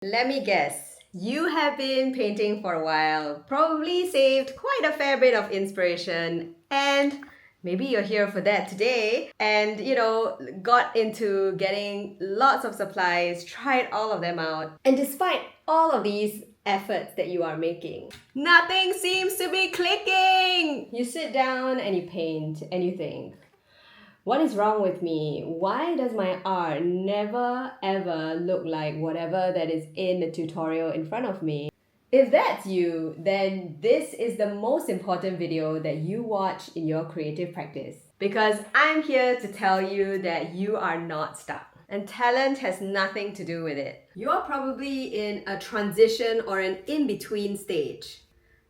Let me guess. You have been painting for a while, probably saved quite a fair bit of inspiration, and maybe you're here for that today. And got into getting lots of supplies, tried all of them out. And despite all of these efforts that you are making, nothing seems to be clicking. You sit down and you paint and you think, what is wrong with me? Why does my art never ever look like whatever that is in the tutorial in front of me? If that's you, then this is the most important video that you watch in your creative practice. Because I'm here to tell you that you are not stuck. And talent has nothing to do with it. You're probably in a transition or an in-between stage.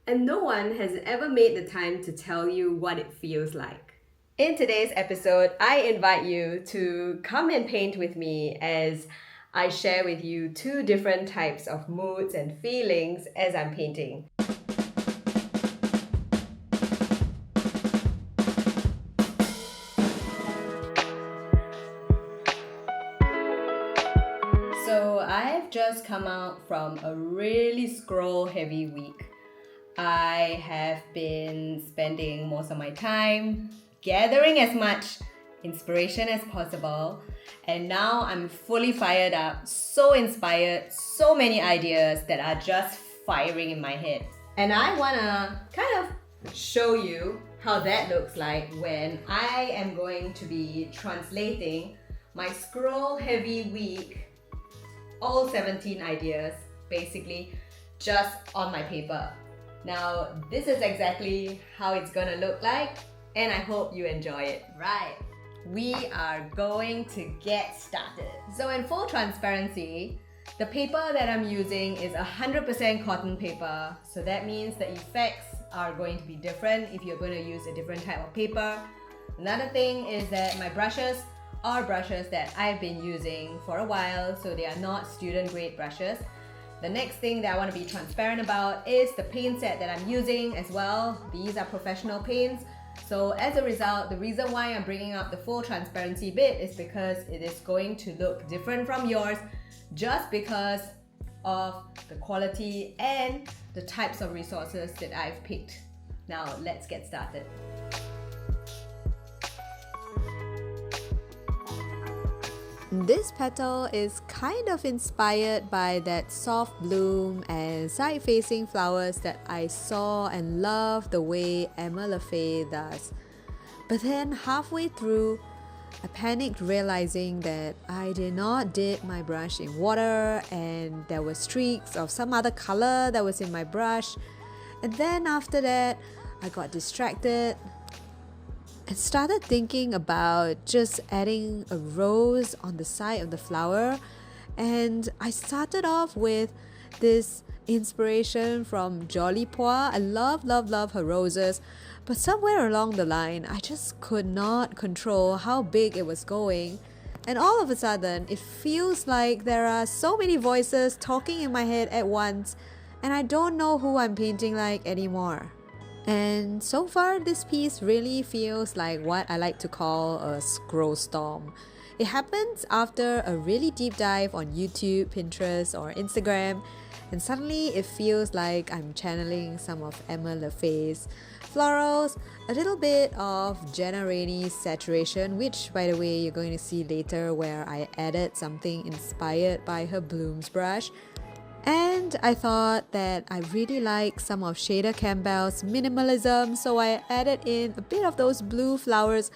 And no one has ever made the time to tell you what it feels like. In today's episode, I invite you to come and paint with me as I share with you two different types of moods and feelings as I'm painting. So I've just come out from a really scroll heavy week. I have been spending most of my time gathering as much inspiration as possible, and now I'm fully fired up, so inspired, so many ideas that are just firing in my head. And I wanna kind of show you how that looks like when I am going to be translating my scroll heavy week, all 17 ideas basically, just on my paper. Now, this is exactly how it's gonna look like, and I hope you enjoy it. Right, we are going to get started. So in full transparency, the paper that I'm using is 100% cotton paper. So that means the effects are going to be different if you're going to use a different type of paper. Another thing is that my brushes are brushes that I've been using for a while, so they are not student grade brushes. The next thing that I want to be transparent about is the paint set that I'm using as well. These are professional paints. So as a result, the reason why I'm bringing up the full transparency bit is because it is going to look different from yours just because of the quality and the types of resources that I've picked. Now let's get started. This petal is kind of inspired by that soft bloom and side-facing flowers that I saw and love the way Emma LaFay does. But then halfway through, I panicked realizing that I did not dip my brush in water and there were streaks of some other color that was in my brush. And then after that, I got distracted and started thinking about just adding a rose on the side of the flower. And I started off with this inspiration from Jolly Pois. I love her roses, but somewhere along the line I just could not control how big it was going, and all of a sudden it feels like there are so many voices talking in my head at once, and I don't know who I'm painting like anymore. And so far, this piece really feels like what I like to call a scroll storm. It happens after a really deep dive on YouTube, Pinterest, or Instagram, and suddenly it feels like I'm channeling some of Emma LaFay's florals, a little bit of Jenna Rainey's saturation, which by the way you're going to see later where I added something inspired by her blooms brush. And I thought that I really like some of Shada Campbell's minimalism, so I added in a bit of those blue flowers.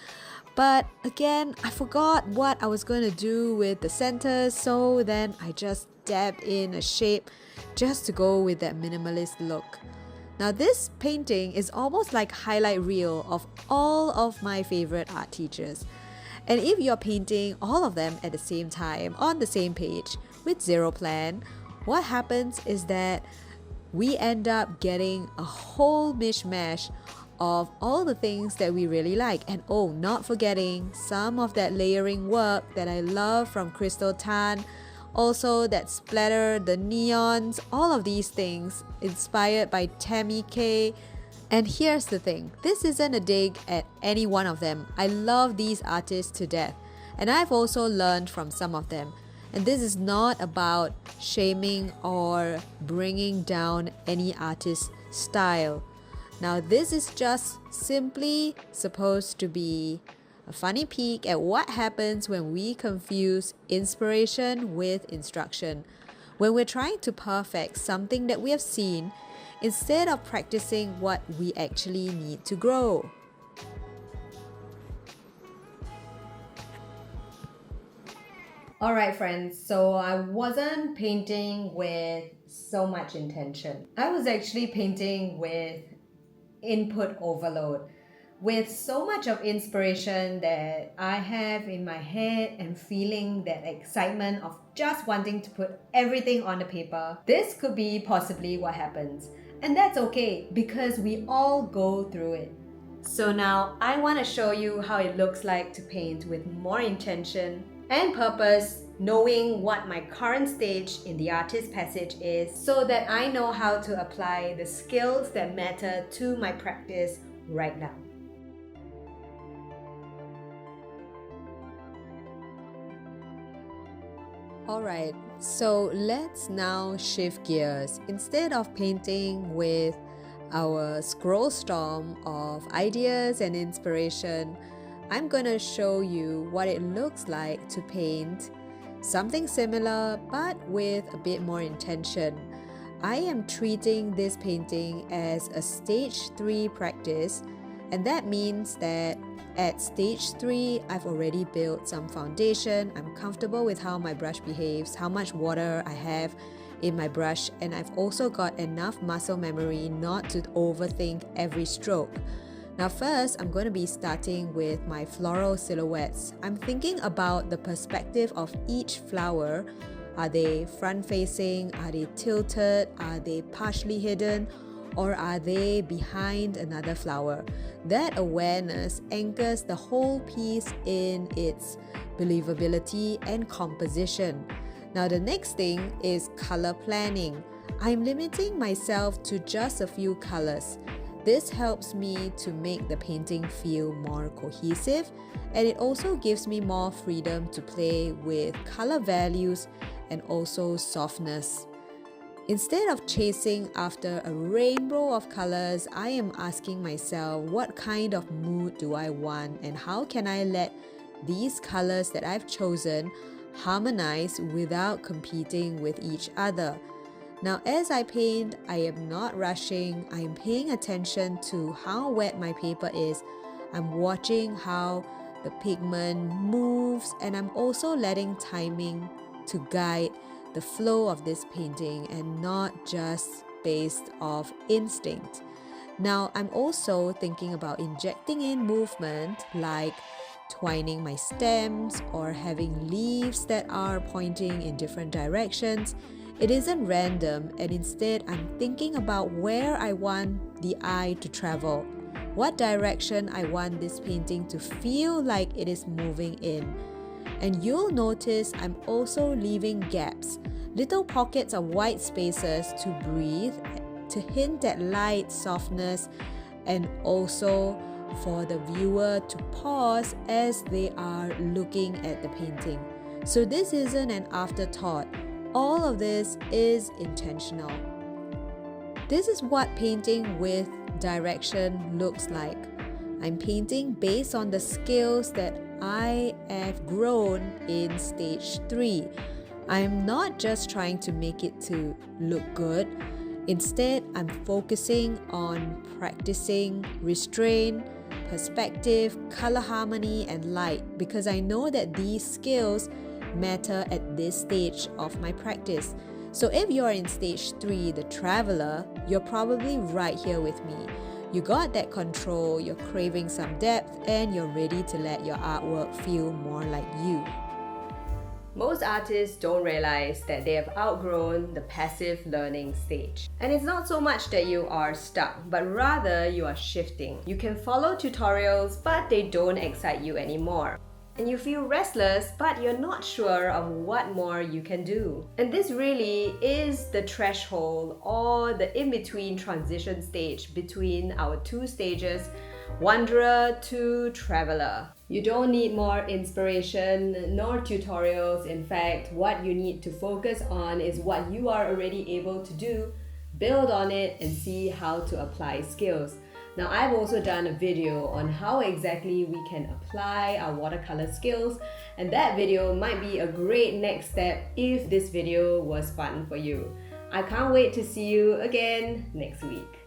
But again, I forgot what I was going to do with the centers, so then I just dabbed in a shape just to go with that minimalist look. Now this painting is almost like highlight reel of all of my favorite art teachers. And if you're painting all of them at the same time on the same page with zero plan, what happens is that we end up getting a whole mishmash of all the things that we really like. And oh, not forgetting some of that layering work that I love from Crystal Tan. Also that splatter, the neons, all of these things inspired by Tammy K. And here's the thing, this isn't a dig at any one of them. I love these artists to death, and I've also learned from some of them. And this is not about shaming or bringing down any artist's style. Now, this is just simply supposed to be a funny peek at what happens when we confuse inspiration with instruction. When we're trying to perfect something that we have seen instead of practicing what we actually need to grow. Alright friends, so I wasn't painting with so much intention. I was actually painting with input overload, with so much of inspiration that I have in my head and feeling that excitement of just wanting to put everything on the paper. This could be possibly what happens. And that's okay because we all go through it. So now I want to show you how it looks like to paint with more intention and purpose, knowing what my current stage in the artist passage is so that I know how to apply the skills that matter to my practice right now. Alright, so let's now shift gears. Instead of painting with our scroll storm of ideas and inspiration, I'm gonna show you what it looks like to paint something similar but with a bit more intention. I am treating this painting as a stage 3 practice, and that means that at stage 3, I've already built some foundation. I'm comfortable with how my brush behaves, how much water I have in my brush, and I've also got enough muscle memory not to overthink every stroke. Now first, I'm going to be starting with my floral silhouettes. I'm thinking about the perspective of each flower. Are they front facing? Are they tilted? Are they partially hidden? Or are they behind another flower? That awareness anchors the whole piece in its believability and composition. Now the next thing is color planning. I'm limiting myself to just a few colors. This helps me to make the painting feel more cohesive, and it also gives me more freedom to play with color values and also softness. Instead of chasing after a rainbow of colors, I am asking myself, what kind of mood do I want, and how can I let these colors that I've chosen harmonize without competing with each other? Now, as I paint, I am not rushing. I am paying attention to how wet my paper is. I'm watching how the pigment moves, and I'm also letting timing to guide the flow of this painting and not just based off instinct. Now, I'm also thinking about injecting in movement, like twining my stems or having leaves that are pointing in different directions. It isn't random, and instead I'm thinking about where I want the eye to travel, what direction I want this painting to feel like it is moving in. And you'll notice I'm also leaving gaps, little pockets of white spaces to breathe, to hint at light, softness, and also for the viewer to pause as they are looking at the painting. So this isn't an afterthought. All of this is intentional. This is what painting with direction looks like. I'm painting based on the skills that I have grown in stage 3. I'm not just trying to make it to look good. Instead, I'm focusing on practicing restraint, perspective, color harmony, and light, because I know that these skills matter at this stage of my practice. So if you're in stage 3, the traveler, you're probably right here with me. You got that control, you're craving some depth, and you're ready to let your artwork feel more like you. Most artists don't realize that they have outgrown the passive learning stage. And it's not so much that you are stuck, but rather you are shifting. You can follow tutorials, but they don't excite you anymore. And you feel restless, but you're not sure of what more you can do. And this really is the threshold or the in-between transition stage between our two stages wanderer to traveler. You don't need more inspiration nor tutorials. In fact, what you need to focus on is what you are already able to do, build on it, and see how to apply skills. Now, I've also done a video on how exactly we can apply our watercolor skills, and that video might be a great next step if this video was fun for you. I can't wait to see you again next week.